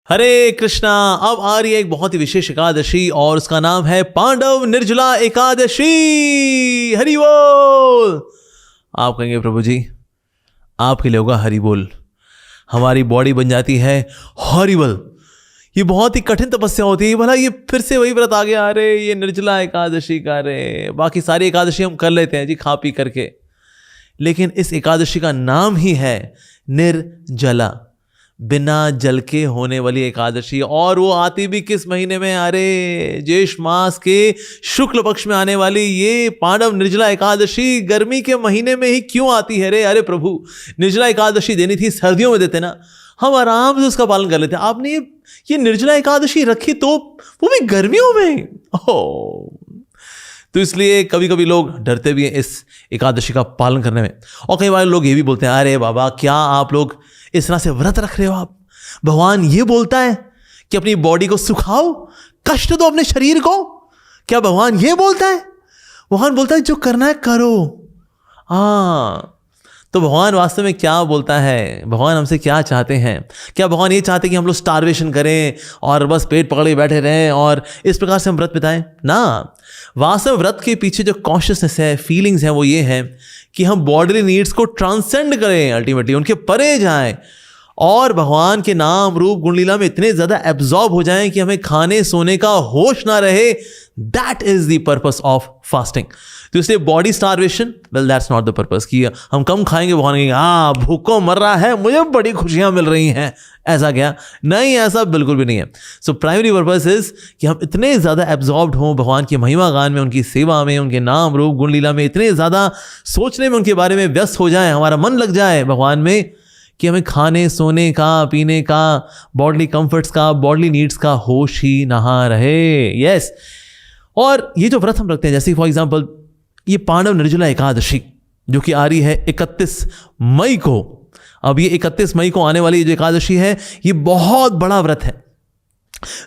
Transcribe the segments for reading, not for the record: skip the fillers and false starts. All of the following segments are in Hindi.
हरे कृष्णा। अब आ रही है एक बहुत ही विशेष एकादशी और उसका नाम है पांडव निर्जला एकादशी। हरि बोल। आप कहेंगे प्रभु जी आपके लिए होगा हरि बोल, हमारी बॉडी बन जाती है हॉरिबल। ये बहुत ही कठिन तपस्या होती है। भला ये फिर से वही व्रत आ गया, अरे ये निर्जला एकादशी का, अरे बाकी सारी एकादशी हम कर लेते हैं जी खा पी करके, लेकिन इस एकादशी का नाम ही है निर्जला, बिना जल के होने वाली एकादशी। और वो आती भी किस महीने में? अरे ज्येष्ठ मास के शुक्ल पक्ष में आने वाली ये पांडव निर्जला एकादशी गर्मी के महीने में ही क्यों आती है रे? अरे प्रभु, निर्जला एकादशी देनी थी सर्दियों में देते ना, हम आराम से उसका पालन कर लेते। आपने ये निर्जला एकादशी रखी तो वो भी गर्मियों में। तो इसलिए कभी कभी लोग डरते भी हैं इस एकादशी का पालन करने में। और कई बार लोग ये भी बोलते हैं, अरे बाबा क्या आप लोग इस तरह से व्रत रख रहे हो? आप, भगवान ये बोलता है कि अपनी बॉडी को सुखाओ, कष्ट दो अपने शरीर को। क्या भगवान ये बोलता है? भगवान बोलता है जो करना है करो। हाँ, तो भगवान वास्तव में क्या बोलता है? भगवान हमसे क्या चाहते हैं? क्या भगवान ये चाहते हैं कि हम लोग स्टारवेशन करें और बस पेट पकड़े बैठे रहें और इस प्रकार से हम व्रत बिताएं? ना, वास्तव व्रत के पीछे जो कॉन्शियसनेस है, फीलिंग्स हैं, वो ये है कि हम बॉडीली नीड्स को ट्रांसेंड करें, अल्टीमेटली उनके परे जाएं और भगवान के नाम रूप गुण लीला में इतने ज्यादा एब्जॉर्ब हो जाएं कि हमें खाने सोने का होश ना रहे। That is the purpose of fasting. तो इसलिए body starvation, well that's not the purpose कि हम कम खाएंगे, भगवान कहेंगे हाँ भूखों मर रहा है, मुझे बड़ी खुशियां मिल रही हैं, ऐसा क्या? नहीं, ऐसा बिल्कुल भी नहीं है। सो प्राइमरी पर्पस इज कि हम इतने ज़्यादा एब्जॉर्ब्ड हों भगवान की महिमा गान में, उनकी सेवा में, उनके नाम रूप गुण लीला में, इतने ज़्यादा सोचने में उनके बारे में व्यस्त हो जाए, हमारा मन लग जाए भगवान में कि हमें खाने सोने का, पीने का, बॉडली कंफर्ट्स का, बॉडली नीड्स का होश ही ना रहे। यस। और ये जो व्रत हम रखते हैं, जैसे फॉर एग्जाम्पल ये पांडव निर्जला एकादशी जो कि आ रही है 31 मई को। अब ये 31 मई को आने वाली जो एकादशी है ये बहुत बड़ा व्रत है।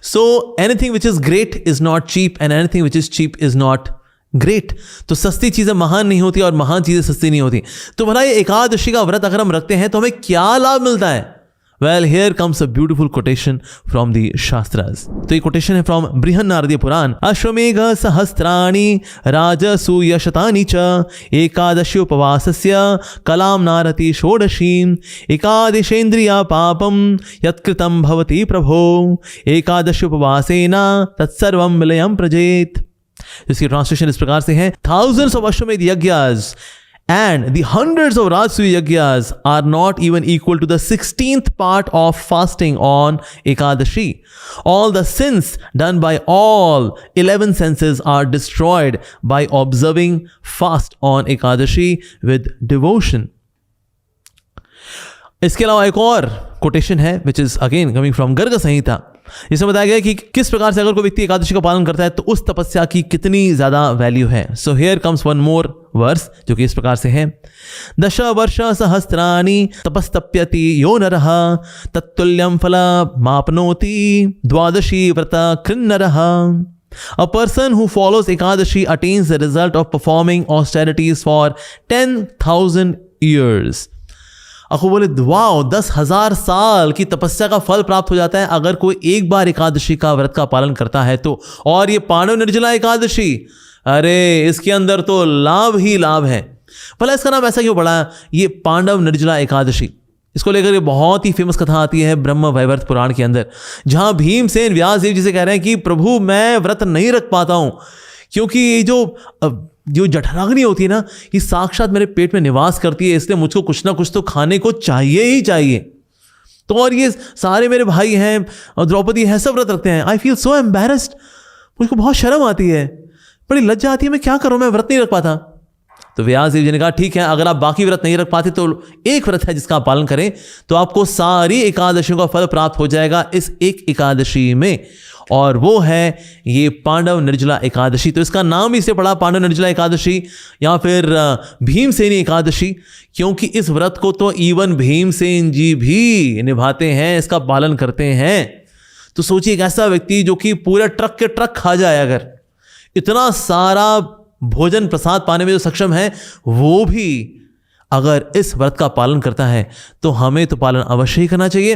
So anything which is great is not cheap and anything which is cheap is not great. तो सस्ती चीजें महान नहीं होती और महान चीजें सस्ती नहीं होती। तो भला ये एकादशी का व्रत अगर हम रखते हैं तो हमें क्या लाभ मिलता है? Well, here comes a beautiful quotation from the Shastras. तो ये कोटेशन है फ्रॉम बृहन्नारदीय पुराण। अश्वमेघ सहस्त्राणि राजसूयशतानि च एकादशी उपवासस्य कलाम नारति षोडशीं एकादशेन्द्रिया पापम यत्कृतं भवति प्रभो एकादशी उपवासेन तत्सर्वं विलयं प्रजेत। इसकी ट्रांसलेशन इस प्रकार से है, thousands of Ashwamedh yajnas and the hundreds of Rajasuya yajnas are not even equal to the 16th part of fasting on Ekadashi. All the sins done by all 11 senses are destroyed by observing fast on Ekadashi with devotion. इसके अलावा एक और कोटेशन है which is again coming from Garg Samhita. इसमें बताया गया कि किस प्रकार से अगर कोई व्यक्ति एकादशी का पालन करता है तो उस तपस्या की कितनी ज्यादा वैल्यू है। So here comes one more verse जो कि इस प्रकार से है, दश वर्ष सहस्त्राणि तपस्तप्यति यो नरः तत्तुल्यं फलमाप्नोति द्वादशी व्रत कृन्नरः। A person who follows Ekadashi attains the result of performing austerities for 10,000 years. अखो बोले वाओ, 10,000 साल की तपस्या का फल प्राप्त हो जाता है अगर कोई एक बार एकादशी का व्रत का पालन करता है तो। और ये पांडव निर्जला एकादशी, अरे इसके अंदर तो लाभ ही लाभ है। भला इसका नाम ऐसा क्यों पड़ा? ये पांडव निर्जला एकादशी, इसको लेकर ये बहुत ही फेमस कथा आती है ब्रह्म वैवर्त पुराण के अंदर, जहां भीमसेन व्यास देव जी से कह रहे हैं कि प्रभु मैं व्रत नहीं रख पाता हूं क्योंकि ये जो जठराग्नि होती है ना, ये साक्षात मेरे पेट में निवास करती है, इसलिए मुझको कुछ ना कुछ तो खाने को चाहिए ही चाहिए। तो और ये सारे मेरे भाई हैं और द्रौपदी है, सब व्रत रखते हैं। आई फील सो एम्बैरेस्ड, मुझको बहुत शर्म आती है, बड़ी लज्जा आती है, मैं क्या करूं, मैं व्रत नहीं रख पाता। तो व्यास देव जी ने कहा ठीक है, अगर आप बाकी व्रत नहीं रख पाते तो एक व्रत है जिसका आप पालन करें तो आपको सारी एकादशियों का फल प्राप्त हो जाएगा इस एक एकादशी में, और वो है ये पांडव निर्जला एकादशी। तो इसका नाम ही से पड़ा पांडव निर्जला एकादशी या फिर भीमसेनी एकादशी, क्योंकि इस व्रत को तो इवन भीमसेन जी भी निभाते हैं, इसका पालन करते हैं। तो सोचिए एक ऐसा व्यक्ति जो कि पूरा ट्रक के ट्रक खा जाए, अगर इतना सारा भोजन प्रसाद पाने में जो सक्षम है, वो भी अगर इस व्रत का पालन करता है तो हमें तो पालन अवश्य ही करना चाहिए।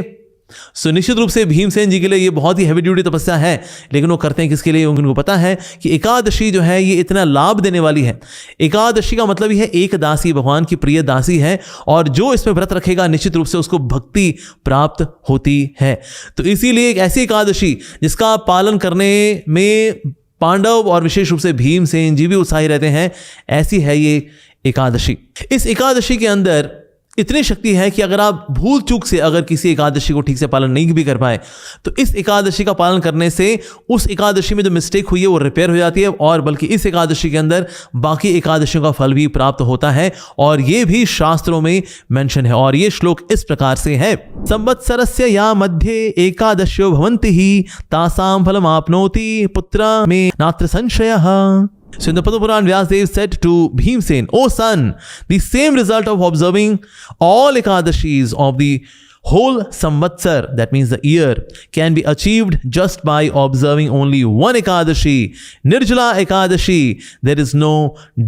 सो निश्चित रूप से भीमसेन जी के लिए ये बहुत ही हैवी ड्यूटी तपस्या है, लेकिन वो करते हैं किसके लिए? उनको पता है कि एकादशी जो है ये इतना लाभ देने वाली है। एकादशी का मतलब ही है एक दासी, भगवान की प्रिय दासी है, और जो इसमें व्रत रखेगा निश्चित रूप से उसको भक्ति प्राप्त होती है। तो इसीलिए एक ऐसी एकादशी जिसका पालन करने में पांडव और विशेष रूप से भीमसेन जी भी उत्साही रहते हैं, ऐसी है ये एकादशी। इस एकादशी के अंदर इतनी शक्ति है कि अगर आप भूल चूक से अगर किसी एकादशी को ठीक से पालन नहीं भी कर पाए, तो इस एकादशी का पालन करने से उस एकादशी में जो मिस्टेक हुई है वो रिपेयर हो जाती है, और बल्कि इस एकादशी के अंदर बाकी एकादशियों का फल भी प्राप्त होता है, और ये भी शास्त्रों में मेंशन है। और ये श्लोक इस प्रकार से है, संवत्सरस्य या मध्ये एकादश्यो भवन्ति ही तासाम फलम आपनोति पुत्र में नात्र संशयः। So in the Padma Puran, Vyasadeva said to Bhimsen, "O son, the same result of observing all Ekadashis of the whole Samvatsar, that means the year, can be achieved just by observing only one Ekadashi, Nirjala Ekadashi. There is no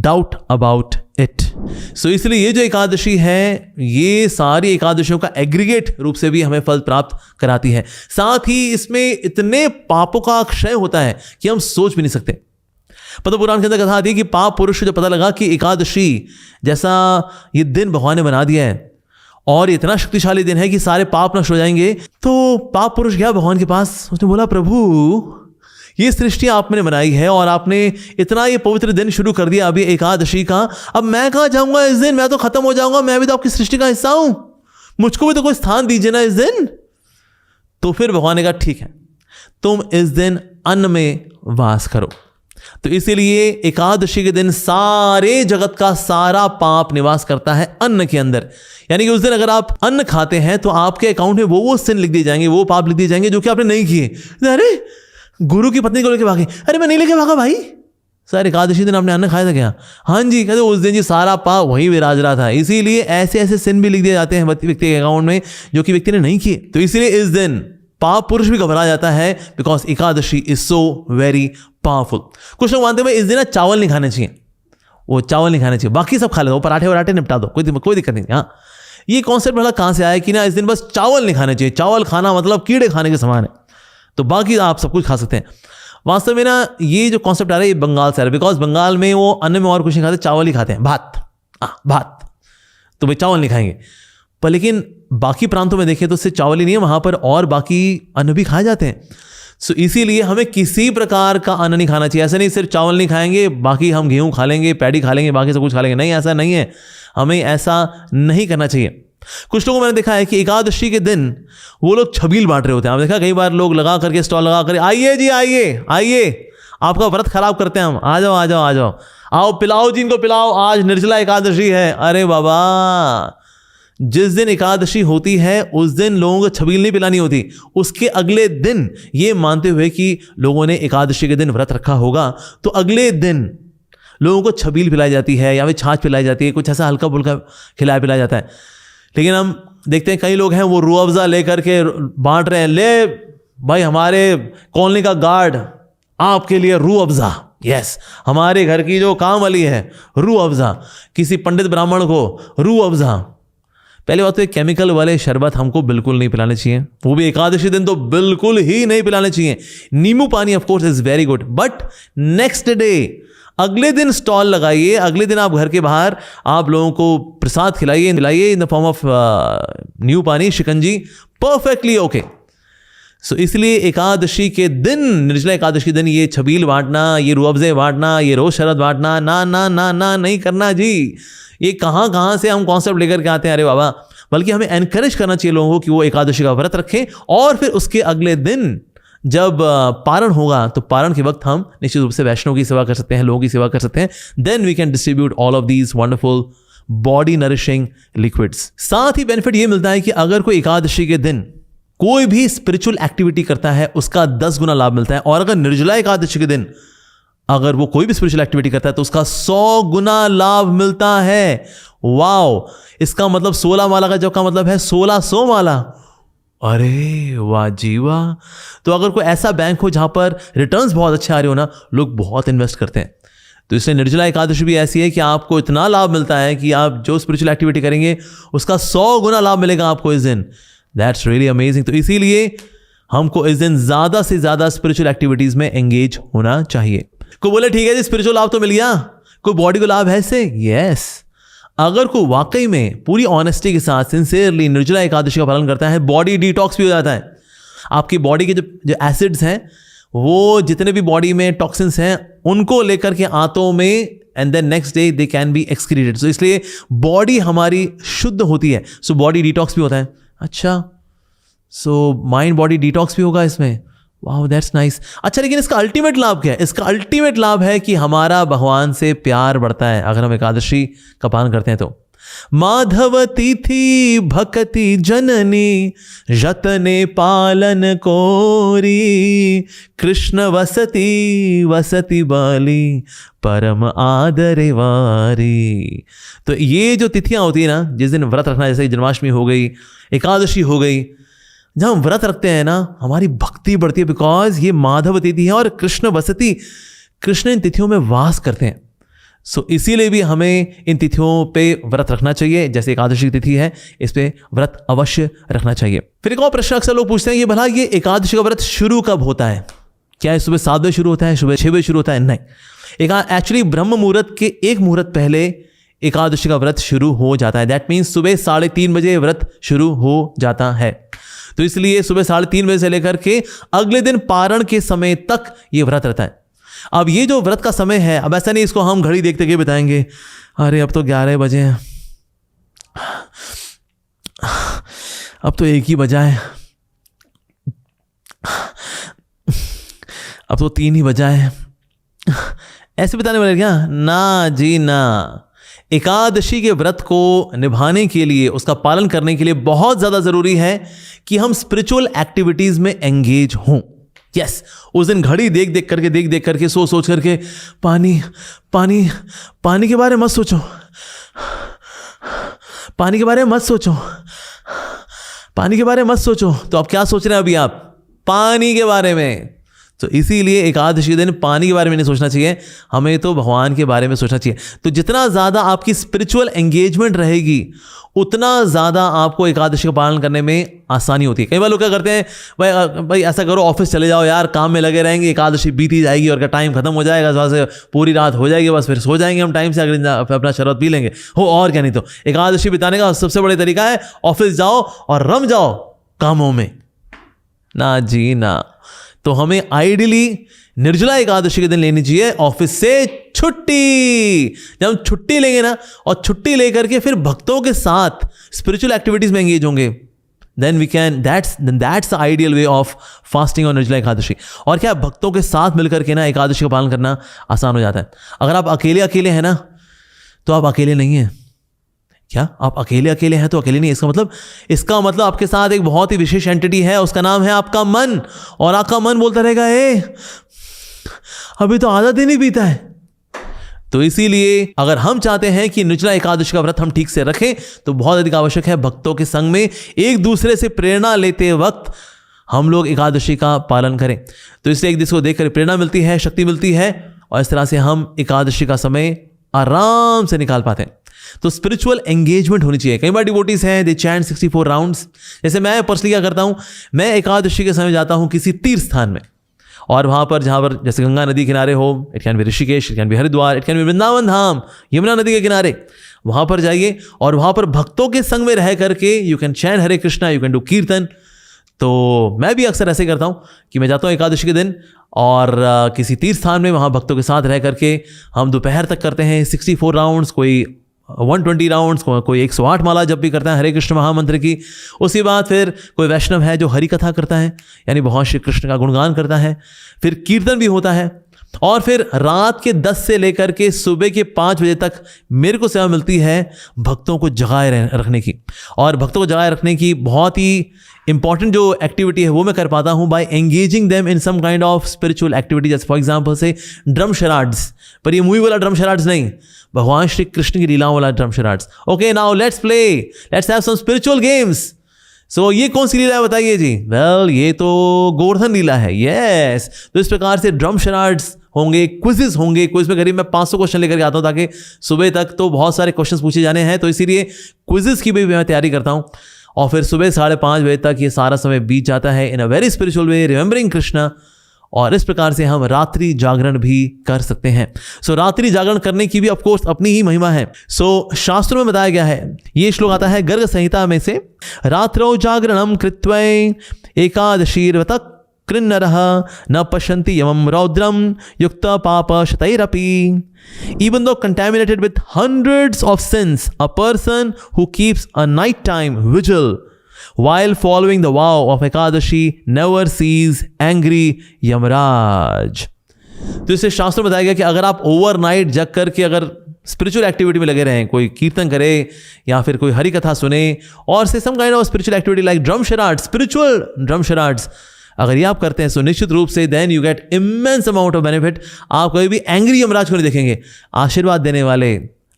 doubt about it." So इसलिए ये जो एकादशी है ये सारी एकादशियों का एग्रीगेट रूप से भी हमें फल प्राप्त कराती है। साथ ही इसमें इतने पापों का क्षय होता है कि हम सोच भी नहीं सकते। पद्म पुराण के अंदर कथा आती है कि पाप पुरुष को जब पता लगा कि एकादशी जैसा ये दिन भगवान ने बना दिया है और इतना शक्तिशाली दिन है कि सारे पाप नष्ट हो जाएंगे, तो पाप पुरुष गया भगवान के पास। उसने बोला, प्रभु ये सृष्टि आपने बनाई है और आपने इतना ये पवित्र दिन शुरू कर दिया अभी एकादशी का, अब मैं कहाँ जाऊंगा इस दिन? मैं तो खत्म हो जाऊंगा, मैं भी तो आपकी सृष्टि का हिस्सा हूं, मुझको भी तो कोई स्थान दीजिए ना इस दिन। तो फिर भगवान ने कहा, ठीक है, तुम इस दिन अन्न में वास करो। तो इसीलिए एकादशी के दिन सारे जगत का सारा पाप निवास करता है अन्न के अंदर। यानी कि उस दिन अगर आप अन्न खाते हैं तो आपके अकाउंट में वो सिन लिख दिए जाएंगे, वो पाप लिख दिए जाएंगे जो कि आपने नहीं किए। अरे गुरु की पत्नी को लेके भागे, अरे मैं नहीं लेके भागा भाई, सर एकादशी दिन आपने अन्न खाया था क्या? हाँ जी, कहते उस दिन जी सारा पाप वही विराज रहा था। इसीलिए ऐसे ऐसे सिन भी लिख दिए जाते हैं व्यक्ति के अकाउंट में जो कि व्यक्ति ने नहीं किए। तो इसीलिए इस दिन पाप पुरुष भी घबरा जाता है, because Ekadashi is so very powerful. कुछ लोग मानते हैं इस दिन चावल नहीं खाने चाहिए, वो चावल नहीं खाने चाहिए, बाकी सब खा ले दो, पराठे वराठे निपटा दो, कोई दिक्कत नहीं। हाँ, ये कॉन्सेप्ट भला कहाँ से आया कि ना इस दिन बस चावल नहीं खाने चाहिए, चावल खाना मतलब कीड़े खाने के समान है, तो बाकी आप सब कुछ खा सकते हैं। वास्तव में ना ये जो कॉन्सेप्ट आ रहा है ये बंगाल से आ रहा है, बिकॉज बंगाल में वो अन्न में और कुछ नहीं खाते, चावल ही खाते हैं, भात, तो भाई चावल नहीं खाएंगे। पर लेकिन बाकी प्रांतों में देखें तो सिर्फ चावल ही नहीं है, वहां पर और बाकी अन्न भी खाए जाते हैं। सो इसीलिए हमें किसी प्रकार का अन्न नहीं खाना चाहिए। ऐसा नहीं सिर्फ चावल नहीं खाएंगे, बाकी हम गेहूं खा लेंगे, पैडी खा लेंगे, बाकी सब कुछ खा लेंगे, नहीं, ऐसा नहीं है, हमें ऐसा नहीं करना चाहिए। कुछ लोगों को मैंने देखा है कि एकादशी के दिन वो लोग छबील बांट रहे होते हैं। आपने देखा कई बार लोग लगा करके स्टॉल लगा कर, आइए जी आइए, आपका व्रत खराब करते हैं हम, आ जाओ, आओ पिलाओ जी, इनको पिलाओ, आज निर्जला एकादशी है। अरे बाबा, जिस दिन एकादशी होती है उस दिन लोगों को छबील नहीं पिलानी होती, उसके अगले दिन ये मानते हुए कि लोगों ने एकादशी के दिन व्रत रखा होगा, तो अगले दिन लोगों को छबील पिलाई जाती है या फिर छाछ पिलाई जाती है, कुछ ऐसा हल्का फुल्का खिलाया पिलाया जाता है। लेकिन हम देखते हैं कई लोग हैं वो रूह अफ़ज़ा लेकर के बांट रहे हैं, ले भाई हमारे कॉलोनी का गार्ड आपके लिए रूह अफ़ज़ा, यस, हमारे घर की जो काम वाली है रूह अफ़ज़ा, किसी पंडित ब्राह्मण को रूह अफ़ज़ा। पहले बात तो ये केमिकल वाले शरबत हमको बिल्कुल नहीं पिलाने चाहिए, वो भी एकादशी दिन तो बिल्कुल ही नहीं पिलाने चाहिए। नींबू पानी of course is very good, but next day अगले दिन स्टॉल लगाइए, अगले दिन आप घर के बाहर आप लोगों को प्रसाद खिलाइए इन द फॉर्म ऑफ नींबू पानी, शिकंजी, परफेक्टली ओके। सो इसलिए एकादशी के दिन, निर्जला एकादशी दिन ये छबील बांटना, ये रूह अफ़ज़े बांटना, ये रोज शरबत बांटना, ना ना ना ना नहीं करना जी। ये कहाँ से हम कॉन्सेप्ट लेकर के आते हैं, अरे बाबा। बल्कि हमें एनकरेज करना चाहिए लोगों को कि वो एकादशी का व्रत रखें, और फिर उसके अगले दिन जब पारण होगा तो पारण के वक्त हम निश्चित रूप से वैष्णव की सेवा कर सकते हैं, लोगों की सेवा कर सकते हैं। Then we can distribute all of these wonderful body nourishing liquids. साथ ही बेनिफिट ये मिलता है कि अगर कोई एकादशी के दिन कोई भी स्पिरिचुअल एक्टिविटी करता है उसका 10 गुना लाभ मिलता है, और अगर निर्जला एकादशी के दिन अगर वो कोई भी स्पिरिचुअल एक्टिविटी करता है तो उसका 100 गुना लाभ मिलता है। वाओ, इसका मतलब 16 माला का जप का मतलब है 1600 माला। अरे वाह जी वाह। तो अगर कोई ऐसा बैंक हो जहां पर रिटर्न्स बहुत अच्छे आ रहे हो ना, लोग बहुत इन्वेस्ट करते हैं। तो इसलिए निर्जला एकादशी भी ऐसी है कि आपको इतना लाभ मिलता है कि आप जो स्पिरिचुअल एक्टिविटी करेंगे उसका 100 गुना लाभ मिलेगा आपको इस दिन। That's really amazing. तो इसीलिए हमको इस दिन ज़्यादा से ज़्यादा स्पिरिचुअल एक्टिविटीज़ में एंगेज होना चाहिए। कोई बोले ठीक है जी स्पिरिचुअल लाभ तो मिल गया, कोई बॉडी को लाभ है इससे? यस, अगर कोई वाकई में पूरी ऑनेस्टी के साथ सिंसियरली निर्जला एकादशी का पालन करता है, बॉडी डिटॉक्स भी हो जाता है। आपकी बॉडी के जो एसिड्स हैं, वो जितने भी बॉडी में टॉक्सिन्स हैं, उनको लेकर के आंतों में and then next day they can be excreted. So इसलिए बॉडी हमारी शुद्ध होती है, सो बॉडी डिटॉक्स भी होता है। अच्छा, सो माइंड बॉडी डिटॉक्स भी होगा इसमें। Wow, that's nice. अच्छा, लेकिन इसका अल्टीमेट लाभ क्या है? इसका अल्टीमेट लाभ है कि हमारा भगवान से प्यार बढ़ता है अगर हम एकादशी का पालन करते हैं तो। माधव तिथि भक्ति जननी जतने पालन कोरी, कृष्ण वसती वसती बाली परम आदरे वारी। तो ये जो तिथियां होती है ना, जिस दिन व्रत रखना, जैसे जन्माष्टमी हो गई, एकादशी हो गई, जब हम व्रत रखते हैं ना, हमारी भक्ति बढ़ती है, बिकॉज ये माधव तिथि है और कृष्ण वसती, कृष्ण इन तिथियों में वास करते हैं। सो इसीलिए भी हमें इन तिथियों पे व्रत रखना चाहिए। जैसे एकादशी की तिथि है, इस पे व्रत अवश्य रखना चाहिए। फिर एक और प्रश्न अक्सर लोग पूछते हैं, ये भला ये एकादशी का व्रत शुरू कब होता है? क्या ये सुबह 7 बजे शुरू होता है, सुबह 6 बजे शुरू होता है? नहीं, एक्चुअली ब्रह्म मुहूर्त के 1 मुहूर्त पहले एकादशी का व्रत शुरू हो जाता है। दैट मीन्स सुबह 3:30 बजे व्रत शुरू हो जाता है। तो इसलिए सुबह 3:30 बजे से लेकर के अगले दिन पारण के समय तक ये व्रत रहता है। अब ये जो व्रत का समय है, अब ऐसा नहीं इसको हम घड़ी देखते के बताएंगे, अरे अब तो 11 बजे हैं, अब तो 1 ही बजा है, अब तो 3 ही बजा है, ऐसे बताने वाले क्या? ना जी ना। एकादशी के व्रत को निभाने के लिए, उसका पालन करने के लिए बहुत ज़्यादा ज़रूरी है कि हम स्पिरिचुअल एक्टिविटीज़ में एंगेज हों। यस, उस दिन घड़ी देख देख करके सोच करके पानी के बारे में मत सोचो, पानी के बारे में मत सोचो। तो आप क्या सोच रहे हैं अभी? आप पानी के बारे में। तो इसीलिए एकादशी के दिन पानी के बारे में नहीं सोचना चाहिए, हमें तो भगवान के बारे में सोचना चाहिए। तो जितना ज़्यादा आपकी स्पिरिचुअल एंगेजमेंट रहेगी, उतना ज़्यादा आपको एकादशी का पालन करने में आसानी होती है। कई बार लोग क्या करते हैं, भाई ऐसा करो, ऑफिस चले जाओ यार, काम में लगे रहेंगे, एकादशी बीती जाएगी और टाइम खत्म हो जाएगा, वहाँ से पूरी रात हो जाएगी, बस फिर सो जाएंगे हम टाइम से, अगले अपना शरबत पी लेंगे हो, और क्या। नहीं तो एकादशी बिताने का सबसे बड़ा तरीका है ऑफिस जाओ और रम जाओ कामों में। ना जी ना। तो हमें आइडियली निर्जला एकादशी के दिन लेनी चाहिए ऑफिस से छुट्टी। जब हम छुट्टी लेंगे ना, और छुट्टी लेकर के फिर भक्तों के साथ स्पिरिचुअल एक्टिविटीज में एंगेज होंगे, then we can, that's the ideal way of fasting और निर्जला एकादशी। और क्या, भक्तों के साथ मिलकर के ना एकादशी का पालन करना आसान हो जाता है। अगर आप अकेले हैं ना, तो आप अकेले नहीं हैं। क्या आप अकेले हैं तो अकेले नहीं? इसका मतलब आपके साथ एक बहुत ही विशेष एंटिटी है, उसका नाम है आपका मन। और आपका मन बोलता रहेगा, अभी तो आधा दिन ही बीता है। तो इसीलिए अगर हम चाहते हैं कि निर्जला एकादशी का व्रत हम ठीक से रखें, तो बहुत अधिक आवश्यक है भक्तों के संग में एक दूसरे से प्रेरणा लेते वक्त हम लोग एकादशी का पालन करें। तो इससे एक दूसरे को देखकर प्रेरणा मिलती है, शक्ति मिलती है, और इस तरह से हम एकादशी का समय आराम से निकाल पाते हैं। तो स्पिरिचुअल एंगेजमेंट होनी चाहिए। कई बार डिवोटीज हैं, दे चैंट 64 राउंड्स। जैसे मैं पर्सनली क्या करता हूं, मैं एकादशी के समय जाता हूं किसी तीर्थ स्थान में, और वहां पर जहां पर जैसे गंगा नदी किनारे हो, it can be Rishikesh, it can be Haridwar, it can be Vrindavan Dham, Yamuna नदी के किनारे, वहां पर जाइए और वहां पर भक्तों के संग में रह करके you can chant Hare Krishna, you can do कीर्तन। तो मैं भी अक्सर ऐसे करता हूँ कि मैं जाता हूँ एकादशी के दिन और किसी तीर्थ स्थान में, वहाँ भक्तों के साथ रह करके हम दोपहर तक करते हैं 64 राउंड्स, कोई 120 राउंड्स, कोई 108 माला जब भी करता है हरे कृष्ण महामंत्र की। उसके बाद फिर कोई वैष्णव है जो हरि कथा करता है, यानी भगवान श्री कृष्ण का गुणगान करता है। फिर कीर्तन भी होता है, और फिर रात के 10 से लेकर के सुबह के 5 बजे तक मेरे को सेवा मिलती है भक्तों को जगाए रखने की। और भक्तों को जगाए रखने की बहुत ही इंपॉर्टेंट जो एक्टिविटी है वो मैं कर पाता हूँ by engaging them in some kind of spiritual activity. जैसे फॉर एग्जाम्पल से ड्रम शराड्स, पर ये मूवी वाला ड्रम शराड्स नहीं, भगवान श्री कृष्ण की लीलाओं वाला drum charades. Okay, now let's play, let's have some spiritual games. So ये कौन सी लीला है बताइए जी? वेल, ये तो गोवर्धन लीला है। यस, तो इस प्रकार से ड्रम शराड्स होंगे, क्विज़ेस होंगे। क्विज में करीब मैं 500 क्वेश्चन लेकर आता हूँ, ताकि सुबह तक तो बहुत सारे क्वेश्चन पूछे जाने हैं, तो इसीलिए क्विज़ेस की भी मैं तैयारी करता हूँ। और फिर सुबह 5:30 बजे तक ये सारा समय बीत जाता है in a very spiritual way, remembering Krishna. और इस प्रकार से हम रात्रि जागरण भी कर सकते हैं। सो रात्रि जागरण करने की भी ऑफ कोर्स अपनी ही महिमा है। सो शास्त्रों में बताया गया है, ये श्लोक आता है गर्ग संहिता में से, रात्रौ जागरणम कृत्वै एकादशीर्व्रत कृन्नरः न पश्यन्ति यमं रौद्रम युक्त पाप शतैरपि। Even though contaminated with hundreds of sins, a person who keeps a nighttime vigil while following the vow of Ekadashi never sees angry Yamaraj. तो इससे शास्त्र में बताया गया कि अगर आप ओवरनाइट जग करके अगर स्पिरिचुअल एक्टिविटी में लगे रहें, कोई कीर्तन करे या फिर कोई हरि कथा सुने और से some kind of spiritual activity like drum charades, spiritual drum charades, अगर ये आप करते हैं तो निश्चित रूप से then you get immense amount of benefit. आप कभी भी एंग्री यमराज को नहीं देखेंगे, आशीर्वाद देने वाले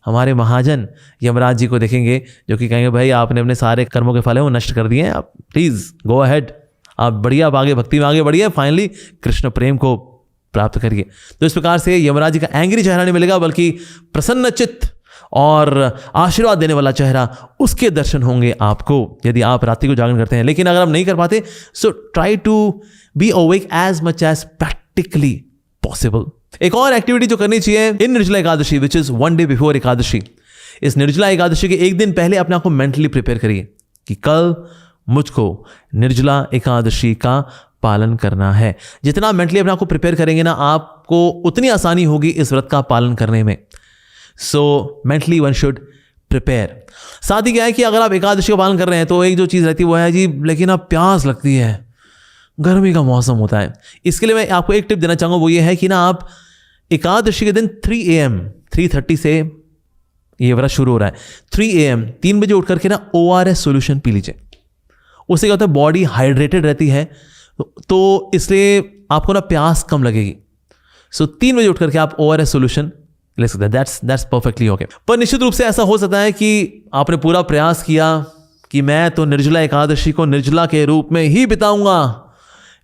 हमारे महाजन यमराज जी को देखेंगे, जो कि कहेंगे भाई आपने अपने सारे कर्मों के फल हैं वो नष्ट कर दिए हैं, आप प्लीज गो अहेड, आप बढ़िया, आप आगे भक्ति में आगे बढ़िए, फाइनली कृष्ण प्रेम को प्राप्त करिए। तो इस प्रकार से यमराज जी का एंग्री चेहरा नहीं मिलेगा, बल्कि प्रसन्न चित्त और आशीर्वाद देने वाला चेहरा, उसके दर्शन होंगे आपको यदि आप रात्रि को जागरण करते हैं। लेकिन अगर आप नहीं कर पाते, so try to be awake as much as practically possible. एक और एक्टिविटी जो करनी चाहिए in Nirjala Ekadashi, which is 1 day before Ekadashi, इस निर्जला एकादशी के एक दिन पहले अपने आप को मेंटली प्रिपेयर करिए कि कल मुझको निर्जला एकादशी का पालन करना है। जितना मेंटली अपने आप को प्रिपेयर करेंगे ना, आपको उतनी आसानी होगी इस व्रत का पालन करने में। सो मेंटली वन शुड प्रिपेयर। साथ ही क्या है कि अगर आप एकादशी का पालन कर रहे हैं तो एक जो चीज़ रहती है वो है जी, लेकिन अब प्यास लगती है, गर्मी का मौसम होता है। इसके लिए मैं आपको एक टिप देना चाहूँगा, वो ये है कि ना आप एकादशी के दिन 3 AM 3:30 से ये व्रत शुरू हो रहा है, 3 AM 3 बजे उठ करके ना ORS सोल्यूशन पी लीजिए। उससे क्या होता है, बॉडी हाइड्रेटेड रहती है, तो इसलिए आपको ना प्यास कम लगेगी। सो 3 बजे उठ करके आप ORS सोल्यूशन ले सकते हैं, दैट्स परफेक्टली ओके। पर निश्चित रूप से ऐसा हो सकता है कि आपने पूरा प्रयास किया कि मैं तो निर्जला एकादशी को निर्जला के रूप में ही बिताऊंगा,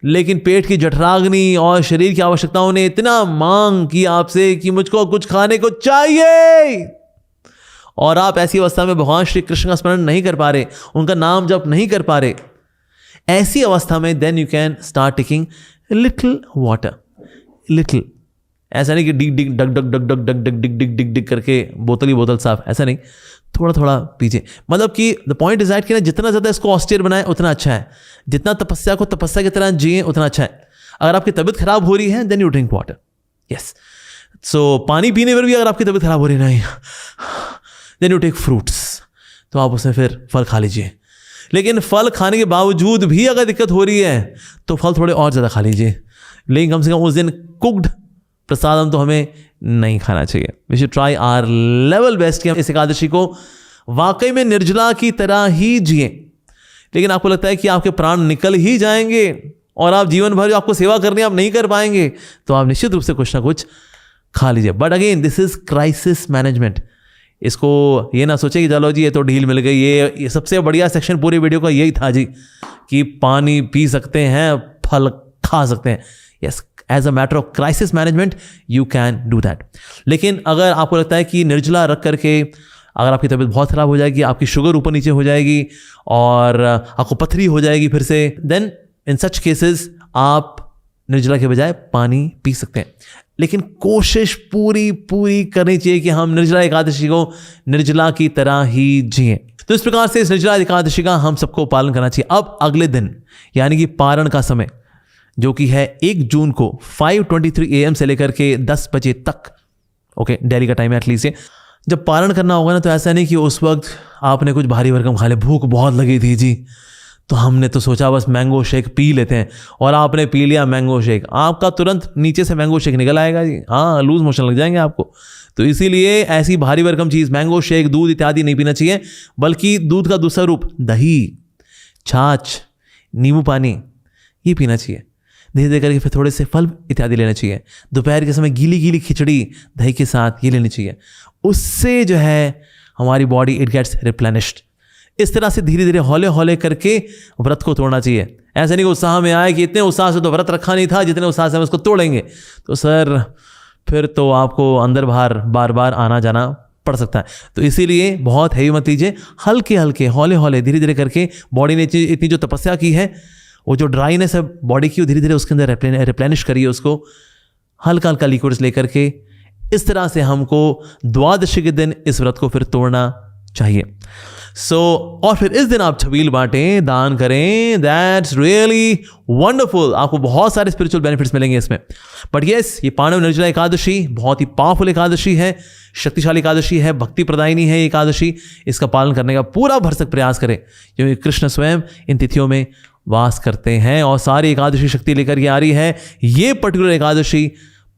लेकिन पेट की जठराग्नि और शरीर की आवश्यकताओं ने इतना मांग की आपसे कि मुझको कुछ खाने को चाहिए, और आप ऐसी अवस्था में भगवान श्री कृष्ण का स्मरण नहीं कर पा रहे, उनका नाम जप नहीं कर पा रहे, ऐसी अवस्था में then you can start taking little water, little, ऐसा नहीं कि डिग डिग डग डग डग डग डग डग डिग डिग डिग डिग करके बोतल ही बोतल साफ, ऐसा नहीं, थोड़ा थोड़ा पीजिए। मतलब कि द पॉइंट इज दैट कि ना जितना ज़्यादा इसको ऑस्टियर बनाए उतना अच्छा है, जितना तपस्या को तपस्या की तरह जिए उतना अच्छा है। अगर आपकी तबीयत खराब हो रही है then you drink water, yes. So पानी पीने पर भी अगर आपकी तबीयत खराब हो रही नहीं, देन यू टेक फ्रूट्स, तो आप उसमें फिर फल खा लीजिए। लेकिन फल खाने के बावजूद भी अगर दिक्कत हो रही है तो फल थोड़े और ज़्यादा खा लीजिए, लेकिन कम से कम उस दिन कुक्ड प्रसादम तो हमें नहीं खाना चाहिए। We should try our level best कि हम इस एकादशी को वाकई में निर्जला की तरह ही जिए। लेकिन आपको लगता है कि आपके प्राण निकल ही जाएंगे और आप जीवन भर जो आपको सेवा करनी आप नहीं कर पाएंगे, तो आप निश्चित रूप से कुछ ना कुछ खा लीजिए। But again this is crisis management. इसको ये ना सोचे कि चलो जी ये तो ढील मिल गई, ये सबसे बढ़िया सेक्शन पूरी वीडियो का यही था जी कि पानी पी सकते हैं, फल खा सकते हैं। Yes, as a matter of crisis management you can do that. लेकिन अगर आपको लगता है कि निर्जला रख करके अगर आपकी तबीयत बहुत ख़राब हो जाएगी, आपकी शुगर ऊपर नीचे हो जाएगी और आपको पथरी हो जाएगी फिर से, देन इन सच केसेस आप निर्जला के बजाय पानी पी सकते हैं। लेकिन कोशिश पूरी करनी चाहिए कि हम निर्जला एकादशी को निर्जला की तरह ही जिएं। तो इस प्रकार से इस निर्जला एकादशी का हम सबको पालन करना चाहिए। अब अगले दिन यानी कि पारण का समय जो कि है 1 जून को 5:23 AM से लेकर के 10 बजे तक, ओके दिल्ली का टाइम है एटलीस्ट। जब पारण करना होगा ना, तो ऐसा नहीं कि उस वक्त आपने कुछ भारी भरकम खा ले, भूख बहुत लगी थी जी, तो हमने तो सोचा बस मैंगो शेक पी लेते हैं, और आपने पी लिया मैंगो शेक, आपका तुरंत नीचे से मैंगो शेक निकल आएगा जी, हाँ लूज मोशन लग जाएंगे आपको। तो इसीलिए ऐसी भारी भरकम चीज़ मैंगो शेक, दूध इत्यादि नहीं पीना चाहिए, बल्कि दूध का दूसरा रूप दही, छाछ, नींबू पानी ये पीना चाहिए। धीरे धीरे करके फिर थोड़े से फल इत्यादि लेना चाहिए। दोपहर के समय गीली खिचड़ी दही के साथ ये लेनी चाहिए। उससे जो है हमारी बॉडी इट गेट्स रिप्लेनिश्ड। इस तरह से धीरे धीरे हौले हौले करके व्रत को तोड़ना चाहिए। ऐसा नहीं कि उत्साह में आए कि इतने उत्साह से तो व्रत रखा नहीं था जितने उत्साह से हम उसको तोड़ेंगे, तो सर फिर तो आपको अंदर बाहर बार बार आना जाना पड़ सकता है। तो इसीलिए बहुत हैवी मत लीजिए, हल्के हल्के हौले हौले धीरे धीरे करके बॉडी ने इतनी जो तपस्या की है, वो जो ड्राइनेस है बॉडी की, वो धीरे धीरे उसके अंदर रिप्लेनिश करिए उसको, हल्का हल्का लिक्विड्स लेकर के। इस तरह से हमको द्वादशी के दिन इस व्रत को फिर तोड़ना चाहिए। और फिर इस दिन आप छबील बांटें, दान करें। That's really wonderful. आपको बहुत सारे स्पिरिचुअल बेनिफिट्स मिलेंगे इसमें। बट यस, ये पांडव निर्जला एकादशी बहुत ही पावरफुल एकादशी है, शक्तिशाली एकादशी है, भक्ति प्रदायिनी है ये एकादशी। इसका पालन करने का पूरा भरसक प्रयास करें, क्योंकि कृष्ण स्वयं इन तिथियों में वास करते हैं और सारी एकादशी शक्ति लेकर के आ रही है। ये पर्टिकुलर एकादशी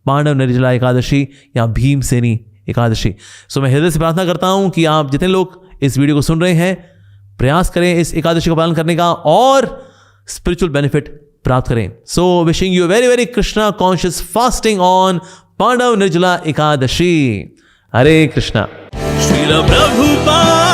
पांडव निर्जला एकादशी या भीमसेनी एकादशी। सो मैं हृदय से प्रार्थना करता हूं कि आप जितने लोग इस वीडियो को सुन रहे हैं, प्रयास करें इस एकादशी का पालन करने का और स्पिरिचुअल बेनिफिट प्राप्त करें। So wishing you very very Krishna conscious fasting on Pandava Nirjala Ekadashi. Hare Krishna. Srila Prabhupada.